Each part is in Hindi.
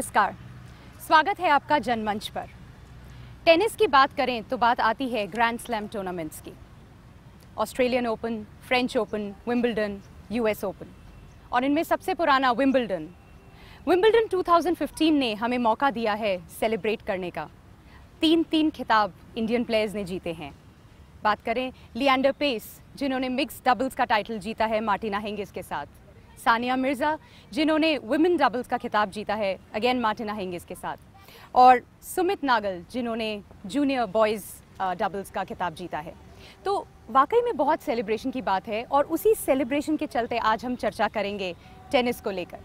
नमस्कार, स्वागत है आपका जनमंच पर। टेनिस की बात करें तो बात आती है ग्रैंड स्लैम टूर्नामेंट्स की। Australian open, French open, Wimbledon, US open और इनमें सबसे पुराना विंबलडन 2015 ने हमें मौका दिया है सेलिब्रेट करने का। 3 खिताब इंडियन प्लेयर्स ने जीते हैं। बात करें लिएंडर पेस, जिन्होंने मिक्स डबल्स का टाइटल जीता है मार्टिना हिंगिस के साथ, सानिया मिर्ज़ा जिन्होंने वुमेन डबल्स का खिताब जीता है अगेन मार्टिना हिंगिस के साथ, और सुमित नागल जिन्होंने जूनियर बॉयज़ डबल्स का खिताब जीता है। तो वाकई में बहुत सेलिब्रेशन की बात है और उसी सेलिब्रेशन के चलते आज हम चर्चा करेंगे टेनिस को लेकर।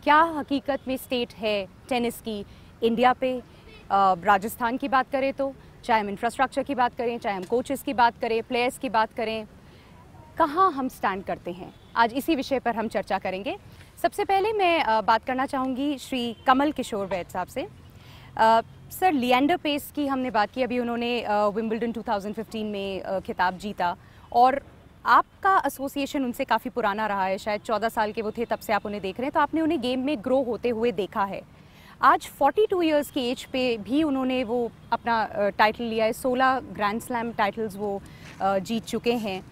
क्या हकीकत में स्टेट है टेनिस की इंडिया पे? राजस्थान की बात करें तो चाहे हम इंफ्रास्ट्रक्चर की बात करें, चाहे हम कोचेस की बात करें, प्लेयर्स की बात करें, कहाँ हम स्टैंड करते हैं, आज इसी विषय पर हम चर्चा करेंगे। सबसे पहले मैं बात करना चाहूँगी श्री कमल किशोर वैद साहब से। सर, लिएंडर पेस की हमने बात की, अभी उन्होंने विंबलडन 2015 में खिताब जीता और आपका एसोसिएशन उनसे काफ़ी पुराना रहा है, शायद 14 साल के वो थे तब से आप उन्हें देख रहे हैं, तो आपने उन्हें गेम में ग्रो होते हुए देखा है। आज 42 इयर्स की एज पे भी उन्होंने वो अपना टाइटल लिया है, 16 ग्रैंड स्लैम टाइटल्स वो जीत चुके हैं।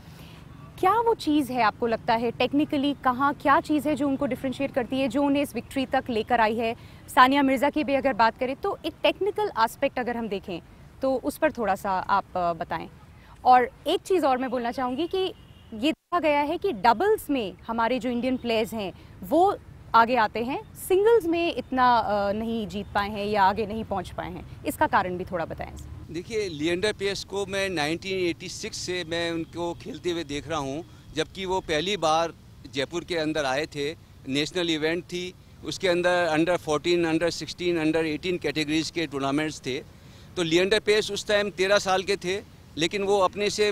क्या वो चीज़ है आपको लगता है टेक्निकली, कहाँ क्या चीज़ है जो उनको डिफरेंशिएट करती है, जो उन्हें इस विक्ट्री तक लेकर आई है? सानिया मिर्ज़ा की भी अगर बात करें तो एक टेक्निकल एस्पेक्ट अगर हम देखें तो उस पर थोड़ा सा आप बताएं। और एक चीज़ और मैं बोलना चाहूँगी कि ये देखा गया है कि डबल्स में हमारे जो इंडियन प्लेयर्स हैं वो आगे आते हैं, सिंगल्स में इतना नहीं जीत पाए हैं या आगे नहीं पहुँच पाए हैं, इसका कारण भी थोड़ा बताएं। देखिए, लिएंडर पेस को मैं 1986 से मैं उनको खेलते हुए देख रहा हूँ, जबकि वो पहली बार जयपुर के अंदर आए थे। नेशनल इवेंट थी, उसके अंदर अंडर 14, अंडर 16, अंडर 18 कैटेगरीज के टूर्नामेंट्स थे। तो लिएंडर पेस उस टाइम 13 साल के थे, लेकिन वो अपने से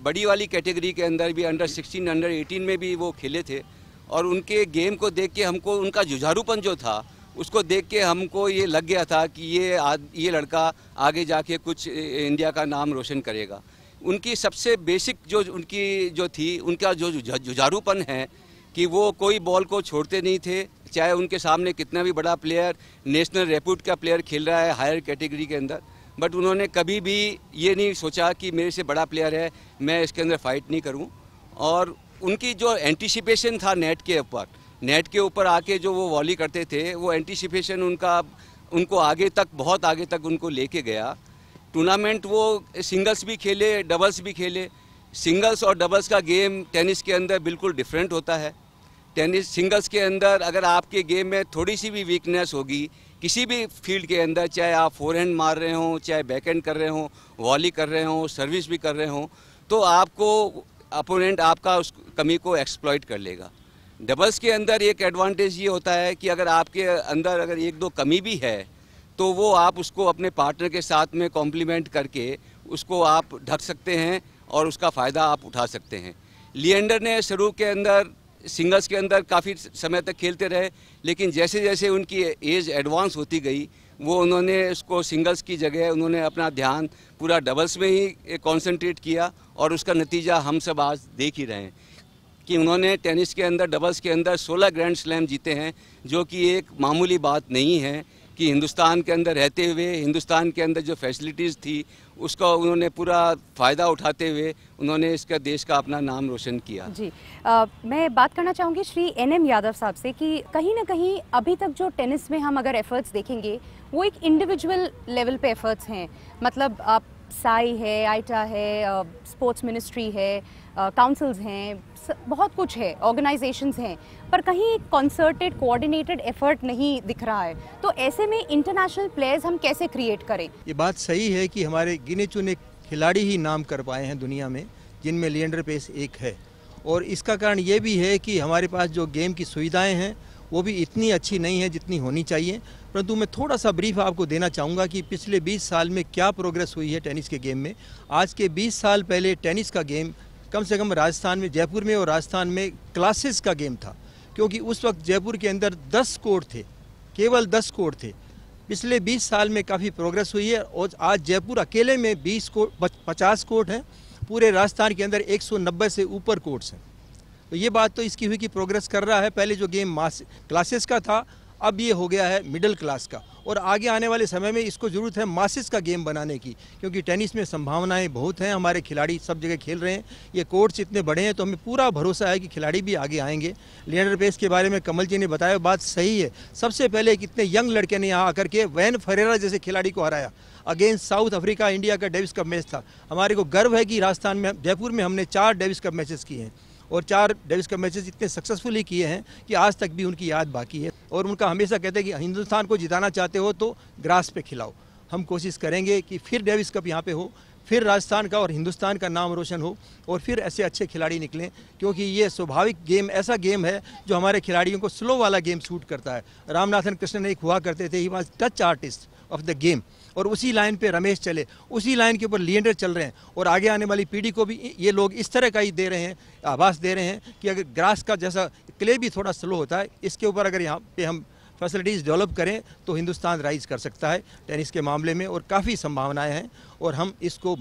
बड़ी वाली कैटेगरी के अंदर भी अंडर 16, अंडर 18 में भी वो खेले थे। और उनके गेम को देख के हमको उनका जुझारूपन जो था उसको देख के हमको ये लग गया था कि ये लड़का आगे जाके कुछ इंडिया का नाम रोशन करेगा। उनकी सबसे बेसिक जो थी उनका जो जुझारूपन है कि वो कोई बॉल को छोड़ते नहीं थे, चाहे उनके सामने कितना भी बड़ा प्लेयर, नेशनल रेप्यूट का प्लेयर खेल रहा है हायर कैटेगरी के अंदर, बट उन्होंने कभी भी ये नहीं सोचा कि मेरे से बड़ा प्लेयर है, मैं इसके अंदर फाइट नहीं करूँ। और उनकी जो एंटिसिपेशन था नेट के ऊपर आके जो वो वॉली करते थे, वो एंटिसिपेशन उनको आगे तक, बहुत आगे तक उनको लेके गया। टूर्नामेंट वो सिंगल्स भी खेले, डबल्स भी खेले। सिंगल्स और डबल्स का गेम टेनिस के अंदर बिल्कुल डिफरेंट होता है। टेनिस सिंगल्स के अंदर अगर आपके गेम में थोड़ी सी भी वीकनेस होगी किसी भी फील्ड के अंदर, चाहे आप फोरहैंड मार रहे हों, चाहे बैकहैंड कर रहे हों, वॉली कर रहे हों, सर्विस भी कर रहे हों, तो आपको अपोनेंट आपका उस कमी को एक्सप्लॉइट कर लेगा। डबल्स के अंदर एक एडवांटेज ये होता है कि अगर आपके अंदर अगर 1-2 कमी भी है तो वो आप उसको अपने पार्टनर के साथ में कॉम्प्लीमेंट करके उसको आप ढक सकते हैं और उसका फ़ायदा आप उठा सकते हैं। लिएंडर ने शुरू के अंदर सिंगल्स के अंदर काफ़ी समय तक खेलते रहे, लेकिन जैसे जैसे उनकी एज एडवांस होती गई वो उन्होंने उसको सिंगल्स की जगह उन्होंने अपना ध्यान पूरा डबल्स में ही कॉन्सेंट्रेट किया और उसका नतीजा हम सब आज देख ही रहे हैं कि उन्होंने टेनिस के अंदर, डबल्स के अंदर 16 ग्रैंड स्लैम जीते हैं, जो कि एक मामूली बात नहीं है। कि हिंदुस्तान के अंदर रहते हुए, हिंदुस्तान के अंदर जो फैसिलिटीज़ थी उसका उन्होंने पूरा फ़ायदा उठाते हुए उन्होंने इसका देश का अपना नाम रोशन किया। जी, मैं बात करना चाहूँगी श्री NM यादव साहब से कि कहीं ना कहीं अभी तक जो टेनिस में हम अगर एफर्ट्स देखेंगे वो एक इंडिविजुअल लेवल पे एफर्ट्स हैं। मतलब आप साई है, आइटा है, स्पोर्ट्स मिनिस्ट्री है, काउंसिल्स हैं, बहुत कुछ है, ऑर्गेनाइजेशंस हैं, पर कहीं एक कॉन्सर्टेड कोऑर्डिनेटेड एफर्ट नहीं दिख रहा है। तो ऐसे में इंटरनेशनल प्लेयर्स हम कैसे क्रिएट करें? ये बात सही है कि हमारे गिने चुने खिलाड़ी ही नाम कर पाए हैं दुनिया में, जिनमें लिएंडर पेस एक है। और इसका कारण ये भी है कि हमारे पास जो गेम की सुविधाएं हैं वो भी इतनी अच्छी नहीं है जितनी होनी चाहिए। परंतु मैं थोड़ा सा ब्रीफ आपको देना चाहूँगा कि पिछले 20 साल में क्या प्रोग्रेस हुई है टेनिस के गेम में। आज के 20 साल पहले टेनिस का गेम कम से कम राजस्थान में, जयपुर में और राजस्थान में क्लासेस का गेम था, क्योंकि उस वक्त जयपुर के अंदर 10 कोर्ट थे, केवल 10 कोर्ट थे। पिछले 20 साल में काफ़ी प्रोग्रेस हुई है और आज जयपुर अकेले में 50 कोर्ट हैं, पूरे राजस्थान के अंदर 190 से ऊपर कोर्ट्स हैं। तो ये बात तो इसकी हुई कि प्रोग्रेस कर रहा है। पहले जो गेम मास क्लासेस का था, अब ये हो गया है मिडिल क्लास का, और आगे आने वाले समय में इसको ज़रूरत है मासिस का गेम बनाने की, क्योंकि टेनिस में संभावनाएं बहुत हैं। हमारे खिलाड़ी सब जगह खेल रहे हैं, ये कोर्ट्स इतने बड़े हैं, तो हमें पूरा भरोसा है कि खिलाड़ी भी आगे आएंगे। लिएंडर पेस के बारे में कमल जी ने बताया, बात सही है। सबसे पहले कितने यंग लड़के ने यहाँ आकर के वैन फरेरा जैसे खिलाड़ी को हराया। अगेंस्ट साउथ अफ्रीका इंडिया का डेविस कप मैच था। हमारे को गर्व है कि राजस्थान में, जयपुर में हमने 4 डेविस कप मैचेस किए हैं, और 4 डेविस कप मैचेस इतने सक्सेसफुली किए हैं कि आज तक भी उनकी याद बाकी है। और उनका हमेशा कहते हैं कि हिंदुस्तान को जिताना चाहते हो तो ग्रास पे खिलाओ। हम कोशिश करेंगे कि फिर डेविस कप यहाँ पे हो, फिर राजस्थान का और हिंदुस्तान का नाम रोशन हो, और फिर ऐसे अच्छे खिलाड़ी निकलें, क्योंकि ये स्वाभाविक गेम ऐसा गेम है जो हमारे खिलाड़ियों को स्लो वाला गेम सूट करता है। रामनाथन कृष्णन एक हुआ करते थे, he was touch artist of the game, और उसी लाइन पे रमेश चले, उसी लाइन के ऊपर लिएंडर चल रहे हैं। और आगे आने वाली पीढ़ी को भी ये लोग इस तरह का ही दे रहे हैं, आभास दे रहे हैं कि अगर ग्रास का जैसा क्ले भी थोड़ा स्लो होता है, इसके ऊपर अगर यहाँ पे हम फैसिलिटीज़ डेवलप करें तो हिंदुस्तान राइज कर सकता है टेनिस के मामले में, और काफ़ी संभावनाएं हैं। और हम इसको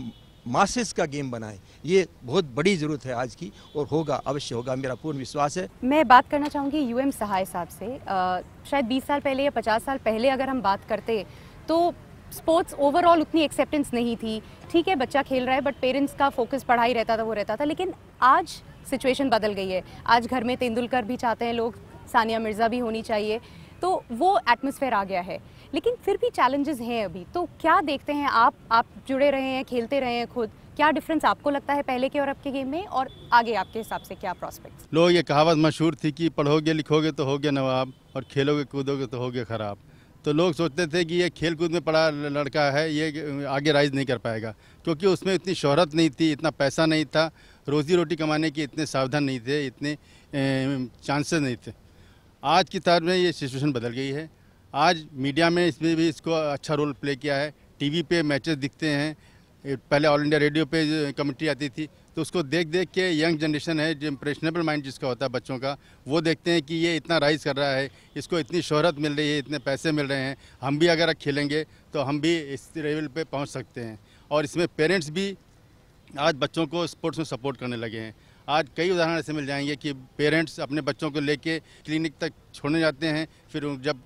मासेस का गेम बनाएं, ये बहुत बड़ी ज़रूरत है आज की, और होगा, अवश्य होगा, मेरा पूर्ण विश्वास है। मैं बात करना चाहूँगी यूएम सहाय साहब से। शायद 20 साल पहले या 50 साल पहले अगर हम बात करते तो स्पोर्ट्स ओवरऑल उतनी एक्सेप्टेंस नहीं थी। ठीक है, बच्चा खेल रहा है, बट पेरेंट्स का फोकस पढ़ाई रहता था, वो रहता था। लेकिन आज सिचुएशन बदल गई है। आज घर में तेंदुलकर भी चाहते हैं लोग, सानिया मिर्ज़ा भी होनी चाहिए, तो वो एटमॉस्फेयर आ गया है। लेकिन फिर भी चैलेंजेस हैं अभी। तो क्या देखते हैं आप जुड़े रहे हैं, खेलते रहे हैं खुद, क्या डिफरेंस आपको लगता है पहले के और अब के गेम में, और आगे आपके हिसाब से क्या प्रोस्पेक्ट्स? लोग ये कहावत मशहूर थी कि पढ़ोगे लिखोगे तो होगे नवाब, और खेलोगे कूदोगे तो होगे ख़राब। तो लोग सोचते थे कि ये खेल कूद में पढ़ा लड़का है, ये आगे राइज नहीं कर पाएगा, क्योंकि उसमें इतनी शोहरत नहीं थी, इतना पैसा नहीं था, रोज़ी रोटी कमाने के इतने सावधान नहीं थे, इतने चांसेस नहीं थे। आज की तारीख में ये सिचुएशन बदल गई है। आज मीडिया में इसमें भी इसको अच्छा रोल प्ले किया है। टीवी पे मैचेस दिखते हैं, पहले ऑल इंडिया रेडियो पे कमेंट्री आती थी, तो उसको देख देख के यंग जनरेशन है, जो इम्प्रेशनेबल माइंड जिसका होता है बच्चों का, वो देखते हैं कि ये इतना राइज कर रहा है, इसको इतनी शोहरत मिल रही है, इतने पैसे मिल रहे हैं, हम भी अगर खेलेंगे तो हम भी इस लेवल पे पहुंच सकते हैं। और इसमें पेरेंट्स भी आज बच्चों को स्पोर्ट्स में सपोर्ट करने लगे हैं। आज कई उदाहरण ऐसे मिल जाएंगे कि पेरेंट्स अपने बच्चों को लेके क्लिनिक तक छोड़ने जाते हैं, फिर जब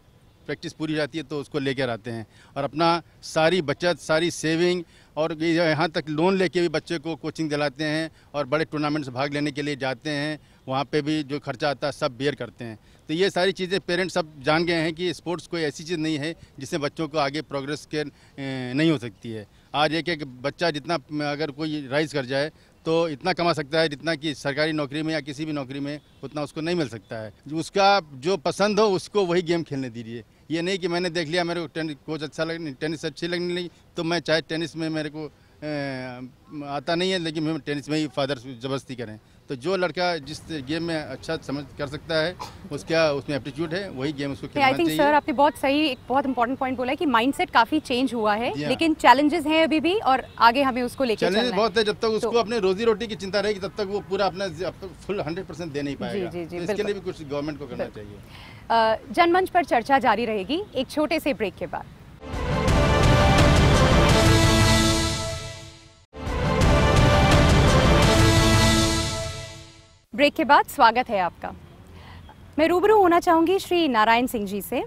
प्रैक्टिस पूरी हो जाती है तो उसको लेकर आते हैं, और अपना सारी बचत, सारी सेविंग, और यहाँ तक लोन लेके भी बच्चे को कोचिंग दिलाते हैं, और बड़े टूर्नामेंट्स भाग लेने के लिए जाते हैं, वहाँ पे भी जो खर्चा आता है सब बेयर करते हैं। तो ये सारी चीज़ें पेरेंट्स सब जान गए हैं कि स्पोर्ट्स कोई ऐसी चीज़ नहीं है जिससे बच्चों को आगे प्रोग्रेस के नहीं हो सकती है। आज एक बच्चा जितना अगर कोई राइज कर जाए तो इतना कमा सकता है जितना कि सरकारी नौकरी में या किसी भी नौकरी में उतना उसको नहीं मिल सकता है। उसका जो पसंद हो उसको वही गेम खेलने दीजिए। ये नहीं कि मैंने देख लिया, मेरे को कोच अच्छा टेनिस अच्छी लगने लगी तो मैं चाहे टेनिस में मेरे को आता नहीं है लेकिन मैं टेनिस में ही फादर ज़बरदस्ती करें। तो जो लड़का जिस गेम में अच्छा समझ कर सकता है, उसमें एप्टीट्यूड है, वही गेम उसको खेलना चाहिए। आई थिंक सर आपने बहुत सही, एक बहुत इंपॉर्टेंट पॉइंट बोला है कि माइंडसेट काफ़ी चेंज हुआ है, लेकिन चैलेंजेस हैं अभी भी, और आगे हमें उसको लेकर चलना है। चैलेंज बहुत है, जब तक उसको अपने रोजी रोटी की चिंता रहेगी तब तक वो पूरा अपना फुल 100% दे नहीं पाएगा। तो इसके लिए भी कुछ गवर्नमेंट को करना चाहिए। जनमंच पर चर्चा जारी रहेगी एक छोटे से ब्रेक के बाद। ब्रेक के बाद स्वागत है आपका। मैं रूबरू होना चाहूँगी श्री नारायण सिंह जी से।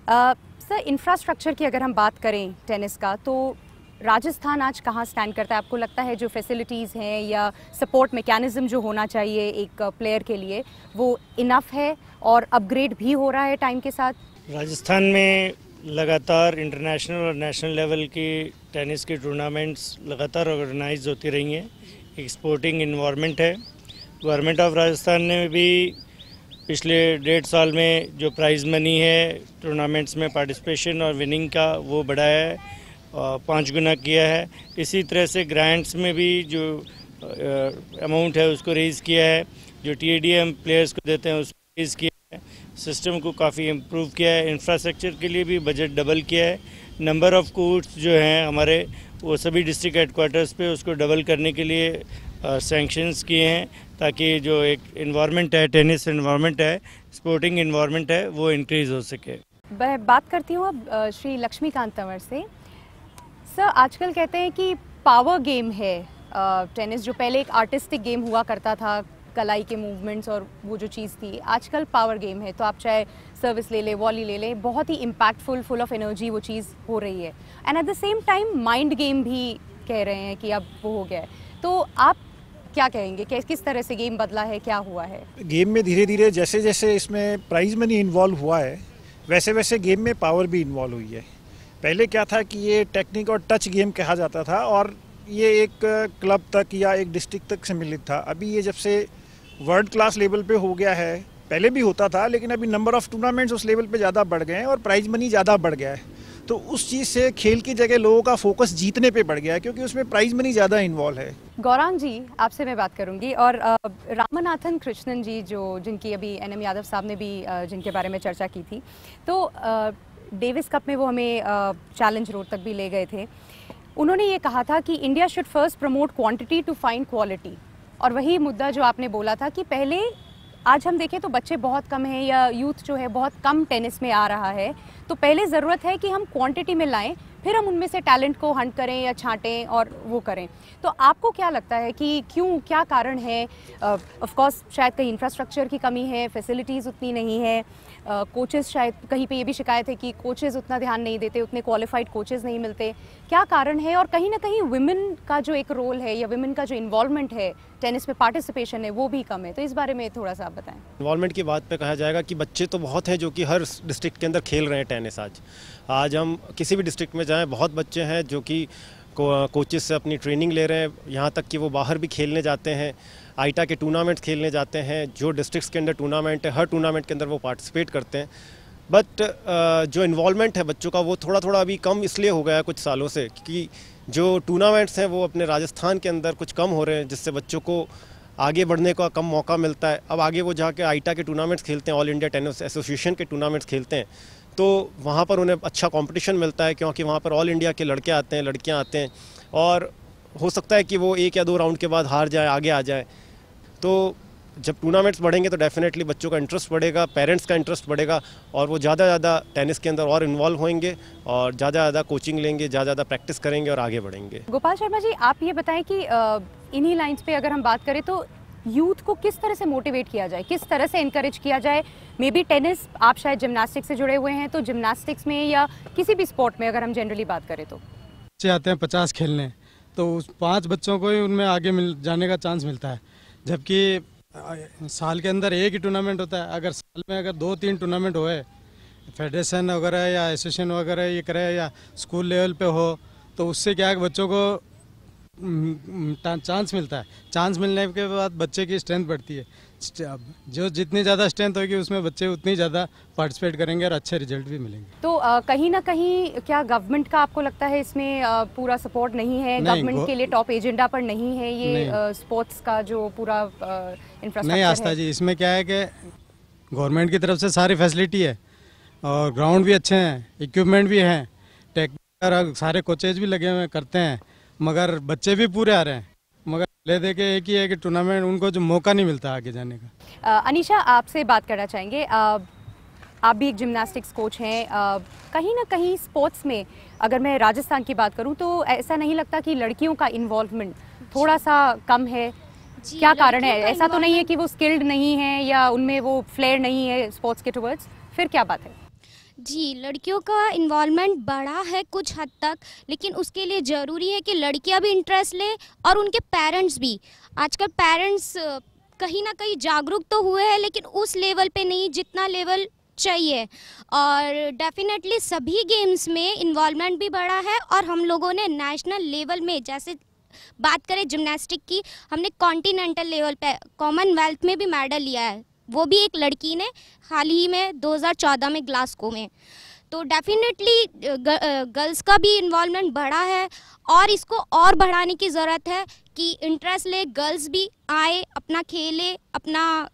सर, इंफ्रास्ट्रक्चर की अगर हम बात करें टेनिस का, तो राजस्थान आज कहाँ स्टैंड करता है? आपको लगता है जो फैसिलिटीज़ हैं या सपोर्ट मैकेनिज्म जो होना चाहिए एक प्लेयर के लिए, वो इनफ है और अपग्रेड भी हो रहा है टाइम के साथ? राजस्थान में लगातार इंटरनेशनल और नेशनल लेवल की टेनिस की टूर्नामेंट्स लगातार ऑर्गेनाइज होती रही हैं। एक स्पोर्टिंग इन्वायरमेंट है। गवर्नमेंट ऑफ राजस्थान ने भी पिछले 1.5 साल में जो प्राइज़ मनी है टूर्नामेंट्स में पार्टिसिपेशन और विनिंग का वो बढ़ाया है, 5 गुना किया है। इसी तरह से ग्रांट्स में भी जो अमाउंट है उसको रेज़ किया है, जो TADM प्लेयर्स को देते हैं उसको रेज़ किया है, सिस्टम को काफ़ी इम्प्रूव किया है। इंफ्रास्ट्रक्चर के लिए भी बजट डबल किया है। नंबर ऑफ़ कोर्ट्स जो हैं हमारे वो सभी डिस्ट्रिक्ट हेडक्वार्टर्स पे उसको डबल करने के लिए सैंक्शंस किए हैं, ताकि जो एक इन्वायरमेंट है, टेनिस इन्वायरमेंट है, स्पोर्टिंग इन्वायरमेंट है, वो इंक्रीज़ हो सके। मैं बात करती हूँ अब श्री लक्ष्मीकांत तंवर से। सर, आजकल कहते हैं कि पावर गेम है टेनिस, जो पहले एक आर्टिस्टिक गेम हुआ करता था, कलाई के मूवमेंट्स और वो जो चीज़ थी, आजकल पावर गेम है, तो आप चाहे सर्विस ले ले, वॉली ले ले, बहुत ही इम्पैक्टफुल, फुल ऑफ एनर्जी वो चीज़ हो रही है। And at the same time mind game भी कह रहे हैं कि अब वो हो गया है। तो आप क्या कहेंगे कि किस तरह से गेम बदला है, क्या हुआ है? गेम में धीरे धीरे जैसे जैसे इसमें प्राइज मनी इन्वॉल्व हुआ है, वैसे वैसे गेम में पावर भी इन्वॉल्व हुई है। पहले क्या था कि ये टेक्निक और टच गेम कहा जाता था और ये एक क्लब तक या एक डिस्ट्रिक्ट तक सीमित था। अभी ये जब से वर्ल्ड क्लास लेवल पे हो गया है, पहले भी होता था लेकिन अभी नंबर ऑफ टूर्नामेंट्स उस लेवल पे ज़्यादा बढ़ गए हैं और प्राइज मनी ज़्यादा बढ़ गया है। तो उस चीज़ से खेल की जगह लोगों का फोकस जीतने पे बढ़ गया है क्योंकि उसमें प्राइज मनी ज़्यादा इन्वॉल्व है। गौरांग जी, आपसे मैं बात करूंगी, और रामनाथन कृष्णन जी जिनकी अभी एनएम यादव साहब ने भी जिनके बारे में चर्चा की थी, तो डेविस कप में वो हमें चैलेंज रोड तक भी ले गए थे। उन्होंने ये कहा था कि India should first promote quantity to find quality, और वही मुद्दा जो आपने बोला था कि पहले, आज हम देखें तो बच्चे बहुत कम हैं या यूथ जो है बहुत कम टेनिस में आ रहा है, तो पहले ज़रूरत है कि हम क्वांटिटी में लाएं, फिर हम उनमें से टैलेंट को हंट करें या छांटें और वो करें। तो आपको क्या लगता है कि क्यों, क्या कारण है? ऑफ कोर्स शायद कहीं इंफ्रास्ट्रक्चर की कमी है, फैसिलिटीज़ उतनी नहीं है, कोचेस, शायद कहीं पे ये भी शिकायत है कि कोचेस उतना ध्यान नहीं देते, उतने क्वालिफाइड कोचेस नहीं मिलते, क्या कारण है? और कहीं ना कहीं विमेन का जो एक रोल है या विमेन का जो इन्वॉल्वमेंट है, टेनिस में पार्टिसिपेशन है, वो भी कम है। तो इस बारे में थोड़ा सा आप बताएं। इन्वॉल्वमेंट की बात पे कहा जाएगा कि बच्चे तो बहुत हैं जो कि हर डिस्ट्रिक्ट के अंदर खेल रहे हैं टेनिस। आज हम किसी भी डिस्ट्रिक्ट में जाएं, बहुत बच्चे हैं जो कि कोचेस से अपनी ट्रेनिंग ले रहे हैं, यहाँ तक कि वो बाहर भी खेलने जाते हैं, आईटा के टूर्नामेंट्स खेलने जाते हैं, जो डिस्ट्रिक्ट्स के अंदर टूर्नामेंट है हर टूर्नामेंट के अंदर वो पार्टिसिपेट करते हैं। बट जो इन्वॉल्वमेंट है बच्चों का वो थोड़ा थोड़ा अभी कम इसलिए हो गया है कुछ सालों से, क्योंकि जो टूर्नामेंट्स हैं वो अपने राजस्थान के अंदर कुछ कम हो रहे हैं, जिससे बच्चों को आगे बढ़ने का कम मौका मिलता है। अब आगे वो जाके आईटा के टूर्नामेंट्स खेलते हैं, ऑल इंडिया टेनिस एसोसिएशन के टूर्नामेंट्स खेलते हैं, तो वहाँ पर उन्हें अच्छा कंपटीशन मिलता है, क्योंकि वहाँ पर ऑल इंडिया के लड़के आते हैं, लड़कियाँ आते हैं, और हो सकता है कि वो 1 या 2 राउंड के बाद हार जाए, आगे आ जाए। तो जब टूर्नामेंट्स बढ़ेंगे तो डेफिनेटली बच्चों का इंटरेस्ट बढ़ेगा, पेरेंट्स का इंटरेस्ट बढ़ेगा, और वो ज़्यादा टेनिस के अंदर और इन्वॉल्व होंगे और ज़्यादा कोचिंग लेंगे, ज़्यादा प्रैक्टिस करेंगे और आगे बढ़ेंगे। गोपाल शर्मा जी, आप ये बताएं कि इन्हीं लाइंस पे अगर हम बात करें तो यूथ को किस तरह से मोटिवेट किया जाए, किस तरह से इनकरेज किया जाए? मे बी टेनिस, आप शायद जिम्नास्टिक्स से जुड़े हुए हैं, तो जिम्नास्टिक्स में या किसी भी स्पोर्ट में अगर हम जनरली बात करें तो बच्चे आते हैं 50 खेलने, तो उस 5 बच्चों को ही उनमें आगे मिल जाने का चांस मिलता है, जबकि साल के अंदर एक ही टूर्नामेंट होता है। अगर साल में अगर 2-3 टूर्नामेंट होए, फेडरेशन वगैरह या एसोसिएशन वगैरह ये करे या स्कूल लेवल पे हो, तो उससे क्या है कि बच्चों को चांस मिलता है। चांस मिलने के बाद बच्चे की स्ट्रेंथ बढ़ती है, जो जितनी ज़्यादा स्ट्रेंथ होगी उसमें बच्चे उतनी ज़्यादा पार्टिसिपेट करेंगे और अच्छे रिजल्ट भी मिलेंगे। तो कहीं ना कहीं क्या गवर्नमेंट का आपको लगता है इसमें पूरा सपोर्ट नहीं है? गवर्नमेंट के लिए टॉप एजेंडा पर नहीं है ये स्पोर्ट्स का जो पूरा इंफ्रास्ट्रक्चर नहीं आस्था जी, इसमें क्या है कि गवर्नमेंट की तरफ से सारी फैसिलिटी है और ग्राउंड भी अच्छे हैं, इक्विपमेंट भी हैं, टेक्निक सारे कोचेज भी लगे हुए करते हैं, मगर बच्चे भी पूरे आ रहे हैं, मगर ले दे के एक ही है कि टूर्नामेंट उनको जो मौका नहीं मिलता आगे जाने का। अनीशा, आपसे बात करना चाहेंगे, आप भी एक जिम्नास्टिक्स कोच हैं, कहीं ना कहीं स्पोर्ट्स में अगर मैं राजस्थान की बात करूं तो ऐसा नहीं लगता कि लड़कियों का इन्वॉल्वमेंट थोड़ा सा कम है? क्या कारण है? ऐसा तो नहीं है कि वो स्किल्ड नहीं है या उनमें वो फ्लेयर नहीं है स्पोर्ट्स के टुवर्ड्स, फिर क्या बात है? जी, लड़कियों का इन्वॉल्वमेंट बढ़ा है कुछ हद तक, लेकिन उसके लिए ज़रूरी है कि लड़कियां भी इंटरेस्ट लें और उनके पेरेंट्स भी। आजकल पेरेंट्स कहीं ना कहीं जागरूक तो हुए हैं, लेकिन उस लेवल पे नहीं जितना लेवल चाहिए, और डेफिनेटली सभी गेम्स में इन्वॉल्वमेंट भी बढ़ा है। और हम लोगों ने नेशनल लेवल में, जैसे बात करें जिम्नास्टिक की, हमने कॉन्टिनेंटल लेवल पे कॉमनवेल्थ में भी मेडल लिया है, वो भी एक लड़की ने हाल ही में 2014 में ग्लासगो में। तो डेफिनेटली गर्ल्स का भी इन्वॉल्वमेंट बढ़ा है और इसको और बढ़ाने की ज़रूरत है कि इंटरेस्ट ले, गर्ल्स भी आए, अपना खेले, अपना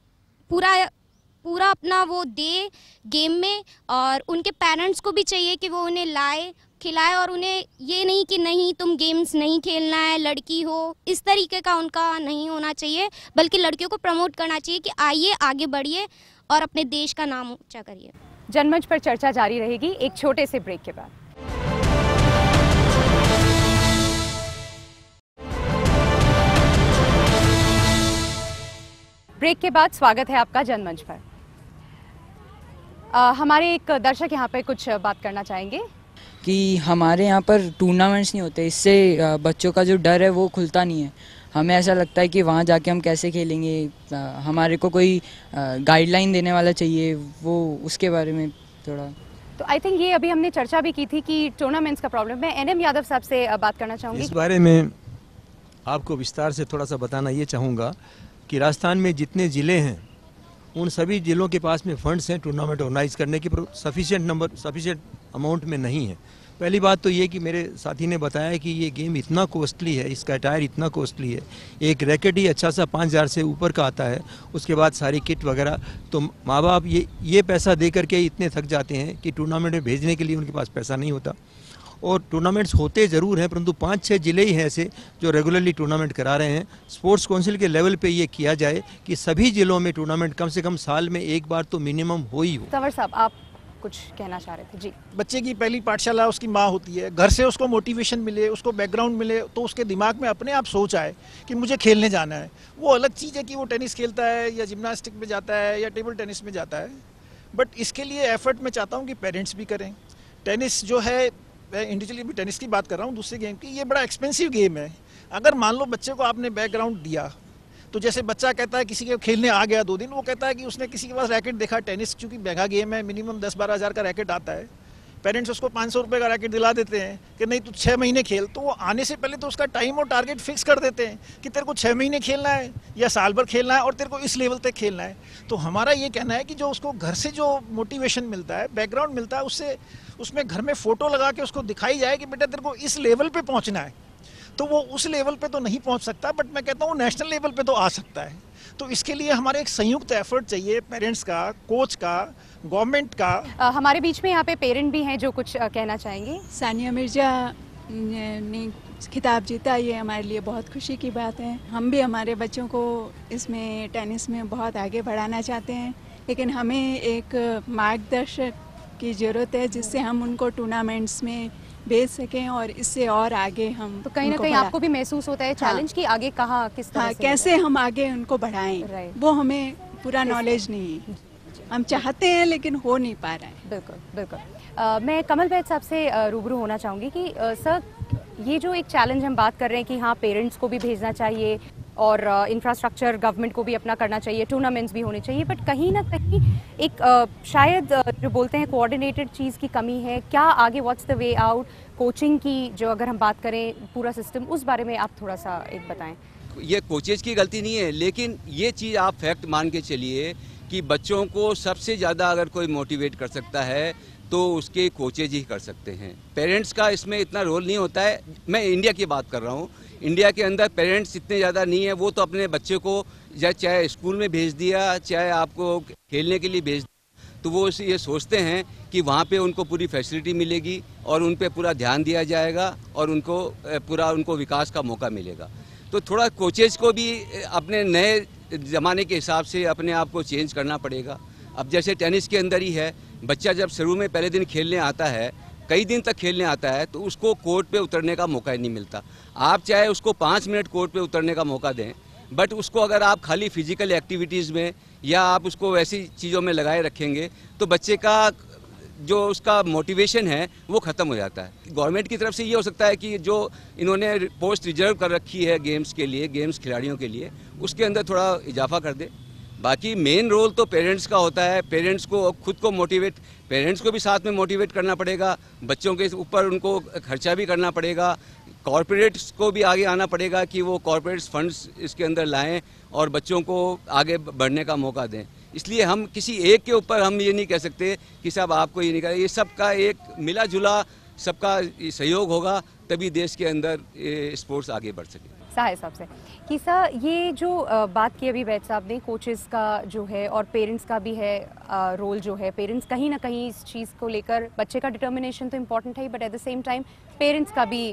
पूरा अपना वो दे गेम में, और उनके पेरेंट्स को भी चाहिए कि वो उन्हें लाए, खिलाए, और उन्हें ये नहीं कि नहीं तुम गेम्स नहीं खेलना है, लड़की हो, इस तरीके का उनका नहीं होना चाहिए, बल्कि लड़कियों को प्रमोट करना चाहिए कि आइए, आगे बढ़िए और अपने देश का नाम ऊंचा करिए। जनमंच पर चर्चा जारी रहेगी एक छोटे से ब्रेक के बाद। ब्रेक के बाद स्वागत है आपका जनमंच पर। हमारे एक दर्शक यहाँ पे कुछ बात करना चाहेंगे कि हमारे यहाँ पर टूर्नामेंट्स नहीं होते, इससे बच्चों का जो डर है वो खुलता नहीं है। हमें ऐसा लगता है कि वहाँ जाके हम कैसे खेलेंगे, हमारे को कोई गाइडलाइन देने वाला चाहिए, वो उसके बारे में थोड़ा। तो आई थिंक ये अभी हमने चर्चा भी की थी कि टूर्नामेंट्स का प्रॉब्लम। मैं एनएम यादव साहब से बात करना चाहूँगी। इस बारे में आपको विस्तार से थोड़ा सा बताना ये चाहूँगा कि राजस्थान में जितने ज़िले हैं उन सभी ज़िलों के पास में फंड्स हैं टूर्नामेंट ऑर्गेनाइज करने की, सफिशिएंट अमाउंट में नहीं है। पहली बात तो ये कि मेरे साथी ने बताया कि ये गेम इतना कॉस्टली है, इसका अटायर इतना कॉस्टली है, एक रैकेट ही अच्छा सा 5,000 से ऊपर का आता है, उसके बाद सारी किट वगैरह। तो माँ बाप ये पैसा दे करके इतने थक जाते हैं कि टूर्नामेंट में भेजने के लिए उनके पास पैसा नहीं होता। और टूर्नामेंट्स होते ज़रूर हैं, परंतु 5-6 ज़िले ही हैं ऐसे जो रेगुलरली टूर्नामेंट करा रहे हैं। स्पोर्ट्स काउंसिल के लेवल पे ये किया जाए कि सभी ज़िलों में टूर्नामेंट कम से कम साल में एक बार तो मिनिमम हो ही हो। तंवर साहब, आप कुछ कहना चाह रहे थे? जी। बच्चे की पहली पाठशाला उसकी माँ होती है, घर से उसको मोटिवेशन मिले, उसको बैकग्राउंड मिले, तो उसके दिमाग में अपने आप सोच आए कि मुझे खेलने जाना है। वो अलग चीज़ है कि वो टेनिस खेलता है या जिम्नास्टिक में जाता है या टेबल टेनिस में जाता है, बट इसके लिए एफर्ट मैं चाहता हूँ कि पेरेंट्स भी करें। टेनिस जो है, मैं इंडिविजुअली भी टेनिस की बात कर रहा हूँ, दूसरे गेम की, ये बड़ा एक्सपेंसिव गेम है। अगर मान लो बच्चे को आपने बैकग्राउंड दिया, तो जैसे बच्चा कहता है किसी के खेलने आ गया 2 दिन, वो कहता है कि उसने किसी के पास रैकेट देखा, टेनिस चूँकि महंगा गेम है, मिनिमम 10-12 हज़ार का रैकेट आता है, पेरेंट्स उसको 500 रुपये का रैकेट दिला देते हैं कि नहीं तू 6 महीने खेल। तो वो आने से पहले तो उसका टाइम और टारगेट फिक्स कर देते हैं कि तेरे को 6 महीने खेलना है या साल भर खेलना है और तेरे को इस लेवल तक खेलना है। तो हमारा ये कहना है कि जो उसको घर से जो मोटिवेशन मिलता है, बैकग्राउंड मिलता है, उससे उसमें घर में फ़ोटो लगा के उसको दिखाई जाए कि बेटा तेरे को इस लेवल पे पहुंचना है। तो वो उस लेवल पे तो नहीं पहुंच सकता, बट मैं कहता हूँ नेशनल लेवल पे तो आ सकता है। तो इसके लिए हमारे एक संयुक्त एफर्ट चाहिए, पेरेंट्स का, कोच का, गवर्नमेंट का। हमारे बीच में यहाँ पे पेरेंट भी हैं जो कुछ कहना चाहेंगे। सानिया मिर्जा ने खिताब जीता, ये हमारे लिए बहुत खुशी की बात है। हम भी हमारे बच्चों को इसमें टेनिस में बहुत आगे बढ़ाना चाहते हैं, लेकिन हमें एक मार्गदर्शक की ज़रूरत है जिससे हम उनको टूर्नामेंट्स में भेज सकें और इससे और आगे हम। तो कहीं ना कहीं आपको भी महसूस होता है चैलेंज कि आगे कहाँ किस तरह से कैसे हम आगे उनको बढ़ाएं, वो हमें पूरा नॉलेज नहीं है। हम चाहते हैं लेकिन हो नहीं पा रहा है। बिल्कुल बिल्कुल। मैं कमल बैद साहब से रूबरू होना चाहूँगी कि सर, ये जो एक चैलेंज हम बात कर रहे हैं कि हाँ पेरेंट्स को भी भेजना चाहिए और इंफ्रास्ट्रक्चर गवर्नमेंट को भी अपना करना चाहिए, टूर्नामेंट्स भी होने चाहिए, बट कहीं ना कहीं एक शायद जो बोलते हैं कोऑर्डिनेटेड चीज़ की कमी है। क्या आगे what's the way out, coaching की जो अगर हम बात करें पूरा सिस्टम, उस बारे में आप थोड़ा सा एक बताएं। ये कोचेज की गलती नहीं है, लेकिन ये चीज़ आप फैक्ट मान के चलिए कि बच्चों को सबसे ज़्यादा अगर कोई मोटिवेट कर सकता है तो उसके कोचेज ही कर सकते हैं। पेरेंट्स का इसमें इतना रोल नहीं होता है। मैं इंडिया की बात कर रहा हूँ, इंडिया के अंदर पेरेंट्स इतने ज़्यादा नहीं है। वो तो अपने बच्चे को चाहे स्कूल में भेज दिया, चाहे आपको खेलने के लिए भेज दिया, तो वो ये सोचते हैं कि वहाँ पे उनको पूरी फैसिलिटी मिलेगी और उन पे पूरा ध्यान दिया जाएगा और उनको विकास का मौका मिलेगा। तो थोड़ा कोचेज को भी अपने नए ज़माने के हिसाब से अपने आप को चेंज करना पड़ेगा। अब जैसे टेनिस के अंदर ही है, बच्चा जब शुरू में पहले दिन खेलने आता है, कई दिन तक खेलने आता है, तो उसको कोर्ट पे उतरने का मौका ही नहीं मिलता। आप चाहे उसको 5 मिनट कोर्ट पे उतरने का मौका दें, बट उसको अगर आप खाली फिजिकल एक्टिविटीज़ में या आप उसको वैसी चीज़ों में लगाए रखेंगे तो बच्चे का जो उसका मोटिवेशन है वो ख़त्म हो जाता है। गवर्नमेंट की तरफ से ये हो सकता है कि जो इन्होंने पोस्ट रिजर्व कर रखी है गेम्स के लिए, गेम्स खिलाड़ियों के लिए, उसके अंदर थोड़ा इजाफा कर दे। बाकी मेन रोल तो पेरेंट्स का होता है। पेरेंट्स को खुद को पेरेंट्स को भी साथ में मोटिवेट करना पड़ेगा, बच्चों के ऊपर उनको खर्चा भी करना पड़ेगा, कॉरपोरेट्स को भी आगे आना पड़ेगा कि वो कॉरपोरेट्स फंड्स इसके अंदर लाएं और बच्चों को आगे बढ़ने का मौका दें। इसलिए हम किसी एक के ऊपर हम ये नहीं कह सकते कि साहब आपको ये नहीं करें। ये सबका एक मिला जुला सबका सहयोग होगा, तभी देश के अंदर स्पोर्ट्स आगे बढ़ सके। साहिब साहब से कि सर, ये जो बात की अभी वैद साहब ने, कोचेस का जो है और पेरेंट्स का भी है रोल जो है। पेरेंट्स कहीं ना कहीं इस चीज़ को लेकर, बच्चे का डिटर्मिनेशन तो इम्पॉर्टेंट है, but at the same time parents का भी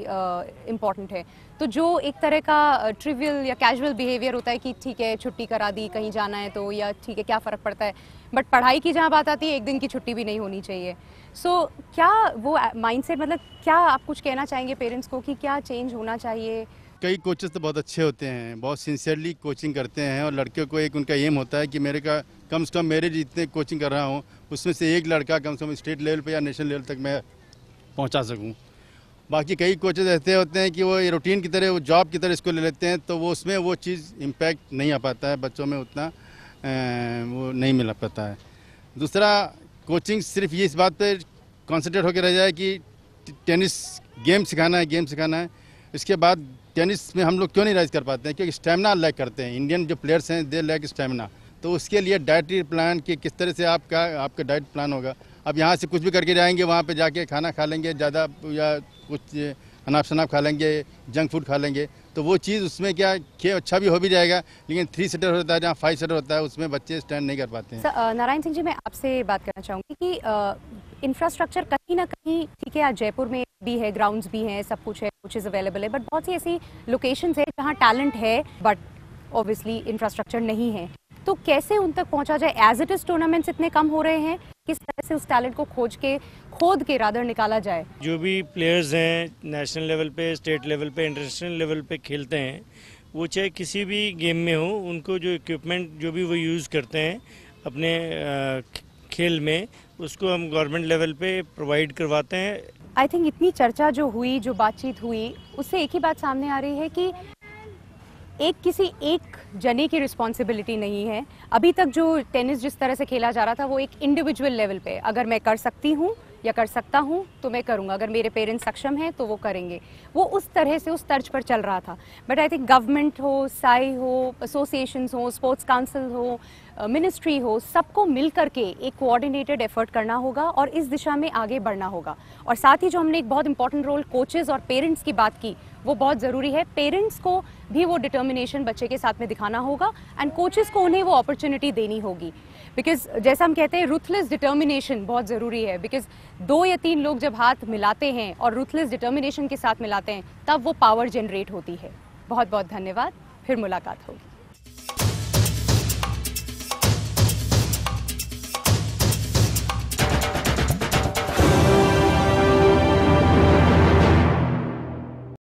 इम्पॉर्टेंट है। तो जो एक तरह का ट्रिवियल या कैजुअल बिहेवियर होता है कि ठीक है छुट्टी करा दी, कहीं जाना है तो, या ठीक है क्या फ़र्क पड़ता है, बट पढ़ाई की जहाँ बात आती है 1 दिन की छुट्टी भी नहीं होनी चाहिए। सो क्या वो माइंडसेट, मतलब क्या आप कुछ कहना चाहेंगे पेरेंट्स को कि क्या चेंज होना चाहिए कई कोचेस तो बहुत अच्छे होते हैं, बहुत सिंसियरली कोचिंग करते हैं और लड़के को एक उनका एम होता है कि मेरे का कम से कम मेरे जितने कोचिंग कर रहा हूँ उसमें से एक लड़का कम से कम स्टेट लेवल पे या नेशनल लेवल तक मैं पहुँचा सकूँ। बाकी कई कोचेस ऐसे होते हैं कि वो रूटीन की तरह, वो जॉब की तरह इसको ले लेते हैं, तो वो उसमें वो चीज़ इम्पैक्ट नहीं आ पाता है, बच्चों में उतना वो नहीं मिल पाता है। दूसरा, कोचिंग सिर्फ ये इस बात पर कॉन्सेंट्रेट होकर रह जाए कि टेनिस गेम सिखाना है, इसके बाद टेनिस में हम लोग क्यों नहीं राइज कर पाते हैं, क्योंकि स्टेमिना लैक करते हैं। इंडियन जो प्लेयर्स हैं दे लैक स्टेमिना, तो उसके लिए डाइटरी प्लान कि किस तरह से आपका डाइट प्लान होगा। अब यहाँ से कुछ भी करके जाएंगे, वहाँ पे जाके खाना खा लेंगे ज़्यादा या कुछ अनाप शनाप खा लेंगे, जंक फूड खा लेंगे, तो वो चीज़ उसमें क्या खेल अच्छा भी हो भी जाएगा, लेकिन 3 सेटर होता है जहाँ 5 सेटर होता है उसमें बच्चे स्टैंड नहीं कर पाते हैं। नारायण सिंह जी, मैं आपसे बात करना चाहूँगी कि इंफ्रास्ट्रक्चर कहीं ना कहीं ठीक है, आज जयपुर में भी है, ग्राउंड्स भी हैं, सब कुछ है, कोचेज अवेलेबल है, बट बहुत सी ऐसी लोकेशंस है जहाँ टैलेंट है बट ऑब्वियसली इंफ्रास्ट्रक्चर नहीं है, तो कैसे उन तक पहुंचा जाए? एज इट इज टूर्नामेंट्स इतने कम हो रहे हैं, किस तरह से उस टैलेंट को खोद के रादर निकाला जाए? जो भी प्लेयर्स हैं नेशनल लेवल पे, स्टेट लेवल पे, इंटरनेशनल लेवल पे खेलते हैं, वो चाहे किसी भी गेम में हो, उनको जो इक्विपमेंट जो भी वो यूज़ करते हैं अपने खेल में, उसको हम गवर्नमेंट लेवल पे प्रोवाइड करवाते हैं। आई थिंक इतनी चर्चा जो हुई, जो बातचीत हुई, उससे एक ही बात सामने आ रही है कि किसी एक जने की रिस्पॉन्सिबिलिटी नहीं है। अभी तक जो टेनिस जिस तरह से खेला जा रहा था वो एक इंडिविजुअल लेवल पे, अगर मैं कर सकती हूँ या कर सकता हूँ तो मैं करूँगा, अगर मेरे पेरेंट्स सक्षम हैं तो वो करेंगे, वो उस तरह से उस तर्ज पर चल रहा था। बट आई थिंक गवर्नमेंट हो, साई हो, एसोसिएशंस हो, स्पोर्ट्स काउंसिल हो, मिनिस्ट्री हो, सबको मिल करके एक कोऑर्डिनेटेड एफर्ट करना होगा और इस दिशा में आगे बढ़ना होगा। और साथ ही जो हमने एक बहुत इंपॉर्टेंट रोल कोचेज़ और पेरेंट्स की बात की, वो बहुत ज़रूरी है। पेरेंट्स को भी वो डिटर्मिनेशन बच्चे के साथ में दिखाना होगा एंड कोचेज़ को उन्हें वो अपॉर्चुनिटी देनी होगी, बिकॉज जैसा हम कहते हैं रूथलेस डिटर्मिनेशन बहुत ज़रूरी है, बिकॉज 2 या 3 लोग जब हाथ मिलाते हैं और रूथलेस डिटर्मिनेशन के साथ मिलाते हैं तब वो पावर जनरेट होती है। बहुत बहुत धन्यवाद, फिर मुलाकात होगी।